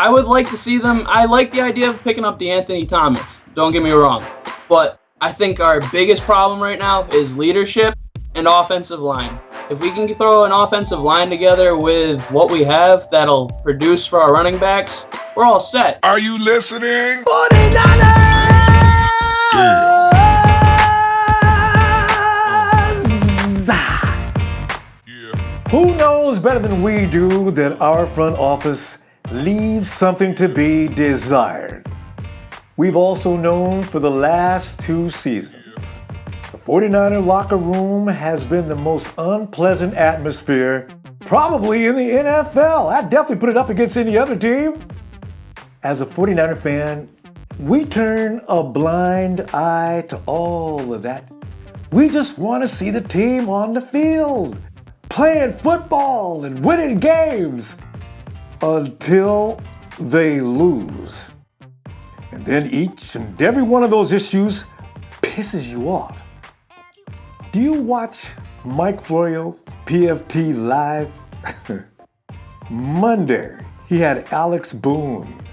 I would like to see them. I like the idea of picking up DeAnthony Thomas. Don't get me wrong. But I think our biggest problem right now is leadership and offensive line. If we can throw an offensive line together with what we have that'll produce for our running backs, we're all set. Are you listening? 49ers! Who knows better than we do that our front office leaves something to be desired? We've also known for the last 2 seasons, the 49er locker room has been the most unpleasant atmosphere probably in the NFL. I'd definitely put it up against any other team. As a 49er fan, we turn a blind eye to all of that. We just want to see the team on the field, playing football and winning games until they lose. And then each and every one of those issues pisses you off. Do you watch Mike Florio, PFT Live? Monday, he had Alex Boone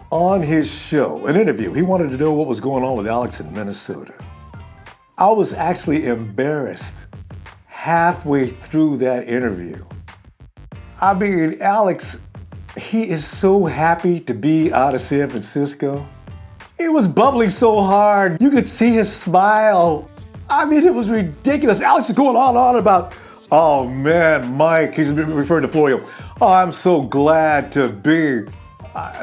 on his show, an interview. He wanted to know what was going on with Alex in Minnesota. I was actually embarrassed halfway through that interview. I mean, Alex, he is so happy to be out of San Francisco. He was bubbling so hard. You could see his smile. I mean, it was ridiculous. Alex is going on about, oh man, Mike, he's referring to Florio. Oh, I'm so glad to be.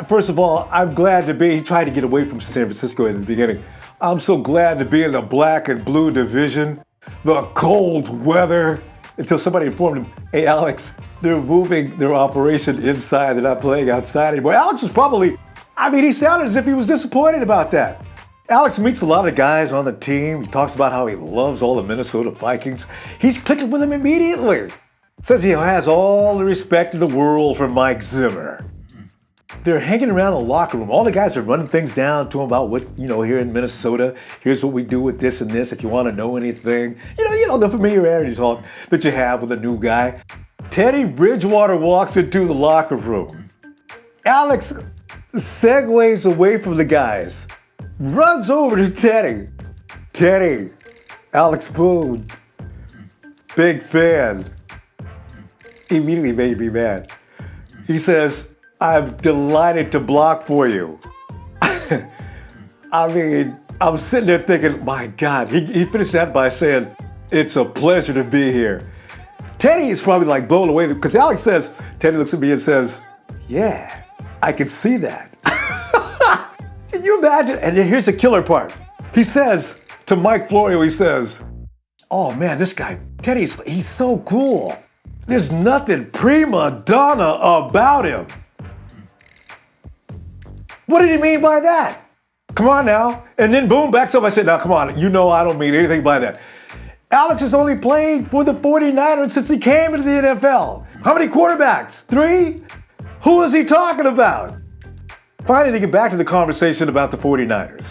First of all, I'm glad to be. He tried to get away from San Francisco at the beginning. I'm so glad to be in the black and blue division. The cold weather, until somebody informed him, hey, Alex, they're moving their operation inside. They're not playing outside anymore. Alex was probably, he sounded as if he was disappointed about that. Alex meets a lot of guys on the team. He talks about how he loves all the Minnesota Vikings. He's clicking with them immediately. Says he has all the respect in the world for Mike Zimmer. They're hanging around the locker room. All the guys are running things down to him about what, here in Minnesota, here's what we do with this and this if you want to know anything. The familiarity talk that you have with a new guy. Teddy Bridgewater walks into the locker room. Alex segues away from the guys, runs over to Teddy. Teddy, Alex Boone, big fan. Immediately made me mad. He says, I'm delighted to block for you. I'm sitting there thinking, my God. He finished that by saying, it's a pleasure to be here. Teddy is probably like blown away because Alex says, Teddy looks at me and says, yeah, I can see that. Can you imagine? And then here's the killer part. He says to Mike Florio, he says, oh man, this guy, he's so cool. There's nothing prima donna about him. What did he mean by that? Come on now. And then Boone backs up. I said, now come on. I don't mean anything by that. Alex has only played for the 49ers since he came into the NFL. How many quarterbacks? 3? Who is he talking about? Finally, to get back to the conversation about the 49ers.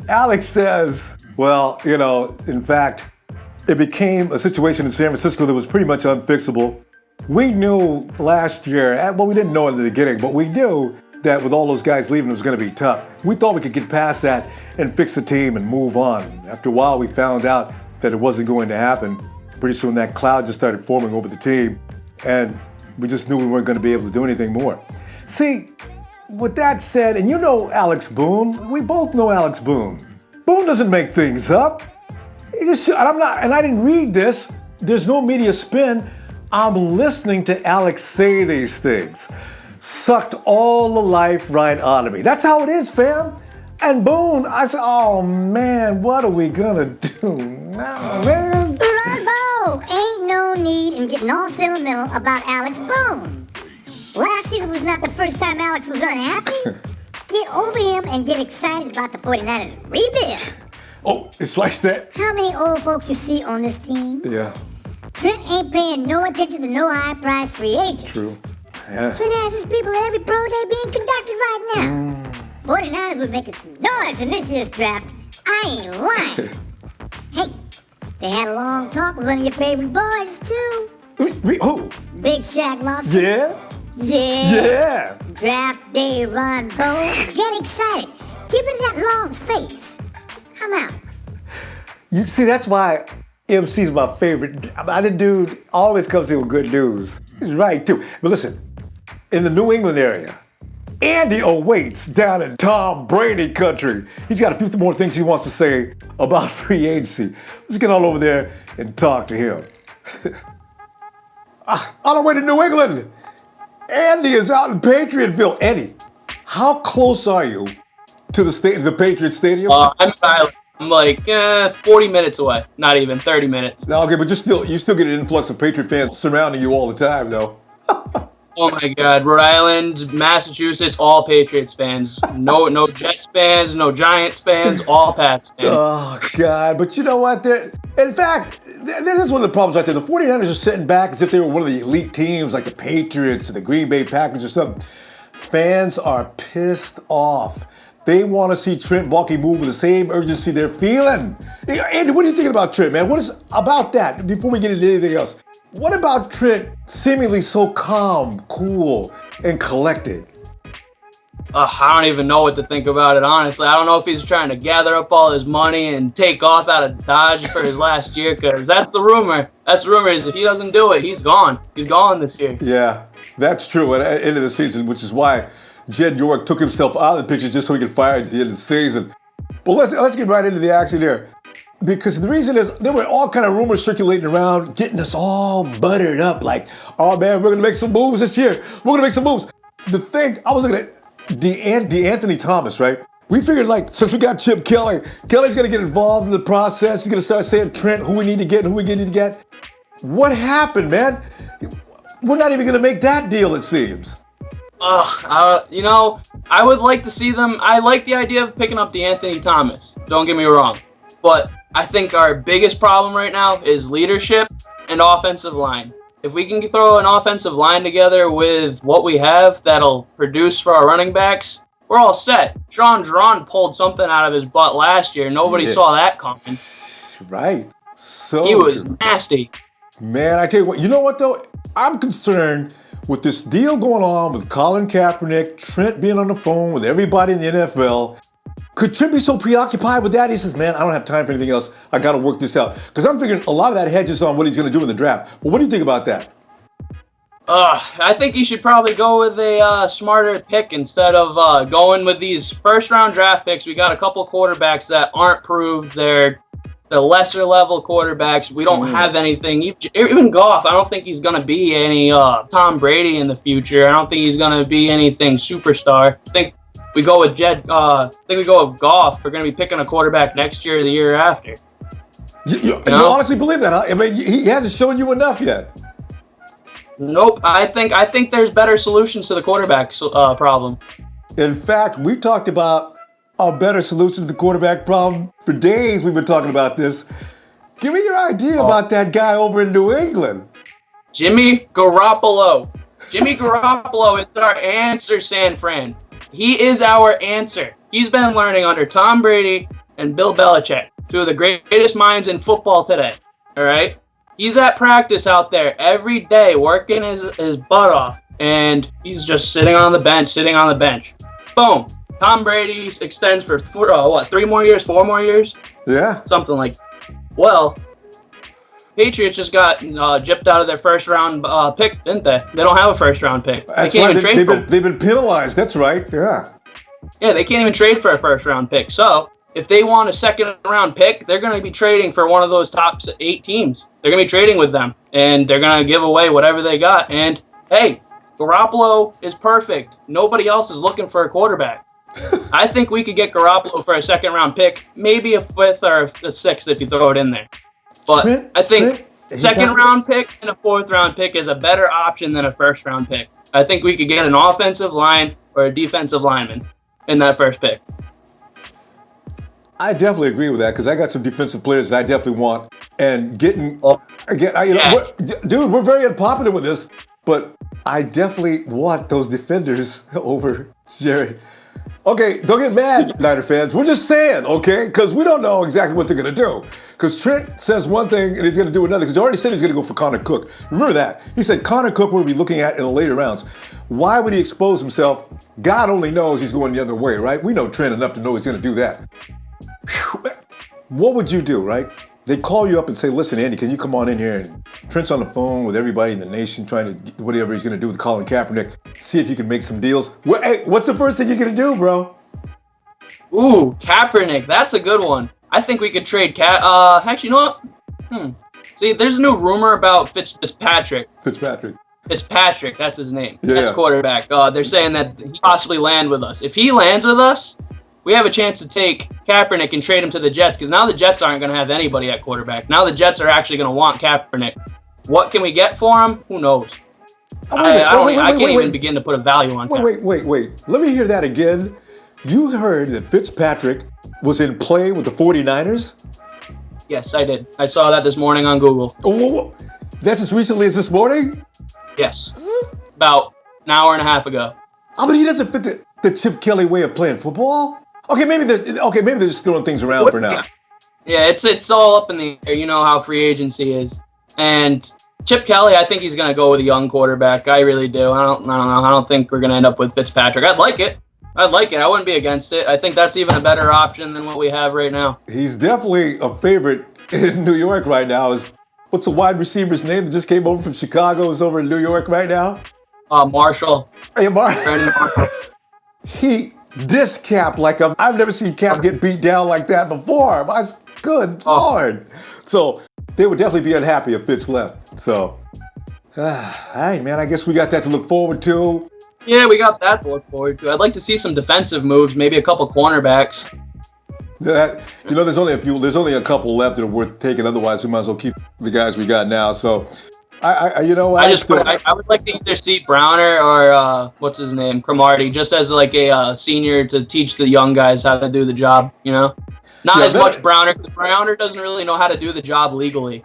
Alex says, well, in fact, it became a situation in San Francisco that was pretty much unfixable. We knew last year, well, we didn't know in the beginning, but we knew that with all those guys leaving, it was going to be tough. We thought we could get past that and fix the team and move on. After a while, we found out that it wasn't going to happen. Pretty soon, that cloud just started forming over the team, and we just knew we weren't going to be able to do anything more. See, with that said, and Alex Boone, we both know Alex Boone. Boone doesn't make things up. I didn't read this. There's no media spin. I'm listening to Alex say these things. Sucked all the life right out of me. That's how it is, fam. And Boone, I said, oh man, what are we gonna do now, man? Bravo! Ain't no need in getting all sentimental about Alex Boone. Last season was not the first time Alex was unhappy. Get over him and get excited about the 49ers rebuild. Oh, it's like that? How many old folks you see on this team? Yeah. Trent ain't paying no attention to no high-priced free agents. True. Yeah. Trent has his people at every pro day being conducted right now. 49ers was making some noise in this year's draft. I ain't lying. Hey, they had a long talk with one of your favorite boys, too. Who? Big Shaq Lawson. Yeah? Yeah. Draft day run, Bo. Get excited. Give it that long face. I'm out. You see, that's why MC's my favorite. The dude always comes in with good news. He's right, too. But listen, in the New England area, Andy awaits down in Tom Brady country. He's got a few more things he wants to say about free agency. Let's get on over there and talk to him. On our way to New England, Andy is out in Patriotville. Andy, how close are you to the Patriot Stadium? I'm silent. I'm like 40 minutes away. Not even 30 minutes. No, okay, but you still get an influx of Patriot fans surrounding you all the time, though. Oh my God, Rhode Island, Massachusetts, all Patriots fans. No Jets fans, no Giants fans, all Pats fans. Oh, God. But you know what? In fact, that is one of the problems right there. The 49ers are sitting back as if they were one of the elite teams like the Patriots and the Green Bay Packers or something. Fans are pissed off. They want to see Trent Baalke move with the same urgency they're feeling. Hey, Andy, what are you thinking about Trent, man? What is about that, before we get into anything else? What about Trent seemingly so calm, cool, and collected? I don't even know what to think about it, honestly. I don't know if he's trying to gather up all his money and take off out of Dodge for his last year, because that's the rumor. That's the rumor is if he doesn't do it, he's gone. He's gone this year. Yeah, that's true at the end of the season, which is why Jed York took himself out of the picture just so he could fire at the end of the season. But let's get right into the action here. Because the reason is there were all kind of rumors circulating around, getting us all buttered up like, oh man, we're going to make some moves this year. We're going to make some moves. The thing, I was looking at Anthony Thomas, right? We figured like, since we got Chip Kelly's going to get involved in the process. He's going to start saying, Trent, who we need to get and who we need to get. What happened, man? We're not even going to make that deal, it seems. I would like to see them. I like the idea of picking up Anthony Thomas. Don't get me wrong. But I think our biggest problem right now is leadership and offensive line. If we can throw an offensive line together with what we have that'll produce for our running backs, we're all set. Sean Duran pulled something out of his butt last year. Nobody saw that coming. Right. So he was nasty. Man, I tell you what, you know what though? I'm concerned with this deal going on with Colin Kaepernick, Trent being on the phone with everybody in the NFL. Could Trent be so preoccupied with that? He says, man, I don't have time for anything else. I got to work this out. Because I'm figuring a lot of that hedges on what he's going to do in the draft. But what do you think about that? I think you should probably go with a smarter pick instead of going with these first-round draft picks. We got a couple quarterbacks that aren't proved. They're the lesser-level quarterbacks. We don't have anything. Even Goff, I don't think he's going to be any Tom Brady in the future. I don't think he's going to be anything superstar. I think we go with we go with Goff. We're going to be picking a quarterback next year or the year after. You honestly believe that, huh? I mean, he hasn't shown you enough yet. Nope. I think there's better solutions to the quarterback problem. In fact, we talked about a better solution to the quarterback problem for days. We've been talking about this. Give me your idea about that guy over in New England. Jimmy Garoppolo. Jimmy Garoppolo is our answer, San Fran. He is our answer. He's been learning under Tom Brady and Bill Belichick, two of the greatest minds in football today. All right? He's at practice out there every day working his butt off, and he's just sitting on the bench. Boom. Tom Brady extends for 3 more years, 4 more years? Yeah. Something like that. Well, Patriots just got gypped out of their first-round pick, didn't they? They don't have a first-round pick. That's they can't even trade for it. They've been penalized. That's right. Yeah. Yeah, they can't even trade for a first-round pick. So if they want a second-round pick, they're going to be trading for one of those top 8 teams. They're going to be trading with them, and they're going to give away whatever they got. And, hey, Garoppolo is perfect. Nobody else is looking for a quarterback. I think we could get Garoppolo for a second-round pick, maybe a 5th or a 6th if you throw it in there. But I think second-round pick and a 4th-round pick is a better option than a first-round pick. I think we could get an offensive line or a defensive lineman in that first pick. I definitely agree with that because I got some defensive players that I definitely want. And dude, we're very unpopular with this, but I definitely want those defenders over Jerry. Okay, don't get mad, Niner fans. We're just saying, okay? Because we don't know exactly what they're going to do. Because Trent says one thing and he's going to do another. Because he already said he's going to go for Connor Cook. Remember that. He said Connor Cook we'll be looking at in the later rounds. Why would he expose himself? God only knows he's going the other way, right? We know Trent enough to know he's going to do that. Whew. What would you do, right? They call you up and say, listen, Andy, can you come on in here? And Trent's on the phone with everybody in the nation trying to get whatever he's going to do with Colin Kaepernick. See if you can make some deals. Hey, what's the first thing you're going to do, bro? Ooh, Kaepernick. That's a good one. I think we could trade actually, you know what? See, there's a new rumor about Fitzpatrick. Fitzpatrick, that's his name. Yeah. That's quarterback. They're saying that he possibly land with us. If he lands with us, we have a chance to take Kaepernick and trade him to the Jets, because now the Jets aren't going to have anybody at quarterback. Now the Jets are actually going to want Kaepernick. What can we get for him? Who knows? I can't even begin to put a value on Kaepernick. Wait. Let me hear that again. You heard that Fitzpatrick was in play with the 49ers? Yes, I did. I saw that this morning on Google. Oh, that's as recently as this morning? Yes. About an hour and a half ago. But he doesn't fit the Chip Kelly way of playing football? Okay, maybe they're just throwing things around for now. Yeah, it's all up in the air. You know how free agency is. And Chip Kelly, I think he's going to go with a young quarterback. I really do. I don't know. I don't think we're going to end up with Fitzpatrick. I'd like it. I wouldn't be against it. I think that's even a better option than what we have right now. He's definitely a favorite in New York right now. What's the wide receiver's name that just came over from Chicago is over in New York right now? Marshall. Hey, Marshall. He dissed Cap like I've never seen Cap get beat down like that before. Good Lord. So they would definitely be unhappy if Fitz left. So, all right, man, I guess we got that to look forward to. Yeah, we got that to look forward to. I'd like to see some defensive moves, maybe a couple cornerbacks. There's only a couple left that are worth taking. Otherwise, we might as well keep the guys we got now. So, I would like to either see Browner or what's his name, Cromartie, just as like a senior to teach the young guys how to do the job. You know, not as much Browner, because Browner doesn't really know how to do the job legally.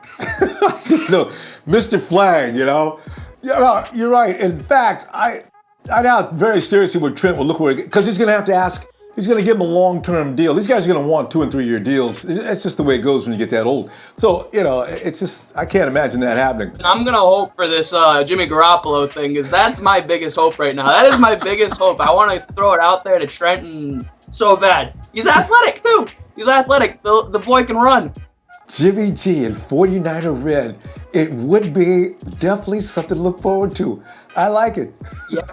No, Mr. Flag, you know. Yeah, you're right. In fact, I doubt very seriously what Trent will look for, because he's going to have to ask. He's going to give him a long-term deal. These guys are going to want 2 and 3 year deals. It's just the way it goes when you get that old. So, it's just, I can't imagine that happening. And I'm going to hope for this Jimmy Garoppolo thing, because that's my biggest hope right now. That is my biggest hope. I want to throw it out there to Trent so bad. He's athletic, too. He's athletic. The boy can run. Jimmy G in 49er red. It would be definitely something to look forward to. I like it. Yeah.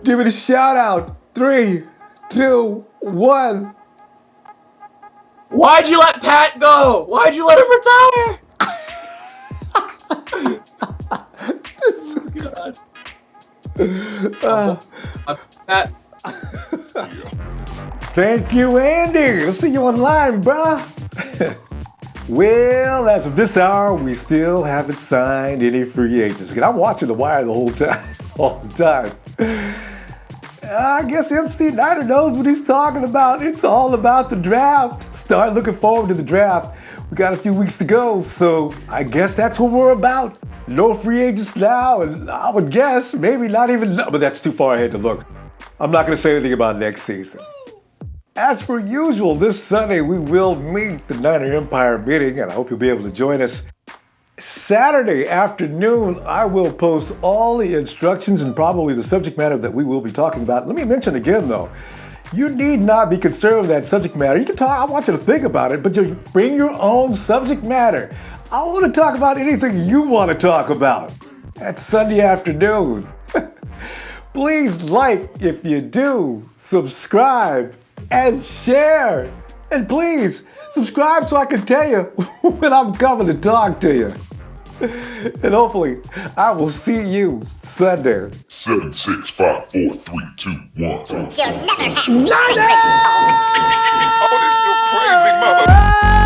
Give it a shout out. 3, 2, 1. Why'd you let Pat go? Why'd you let him retire? Oh, God. Pat. Thank you, Andy. I'll see you online, bruh. Well, as of this hour, we still haven't signed any free agents. I'm watching The Wire the whole time, all the time. I guess MC Niner knows what he's talking about. It's all about the draft. Start looking forward to the draft. We got a few weeks to go, so I guess that's what we're about. No free agents now, and I would guess maybe not even, but that's too far ahead to look. I'm not going to say anything about next season. As per usual, this Sunday we will meet the Niner Empire meeting, and I hope you'll be able to join us. Saturday afternoon, I will post all the instructions and probably the subject matter that we will be talking about. Let me mention again, though, you need not be concerned with that subject matter. You can talk, I want you to think about it, but you bring your own subject matter. I want to talk about anything you want to talk about. That's Sunday afternoon. Please like if you do, subscribe, and share. And please, subscribe so I can tell you when I'm coming to talk to you. And hopefully, I will see you Sunday. 7, 6, 5, 4, 3, 2, 1. You'll never have me secrets, Tom. Oh, this you crazy mother.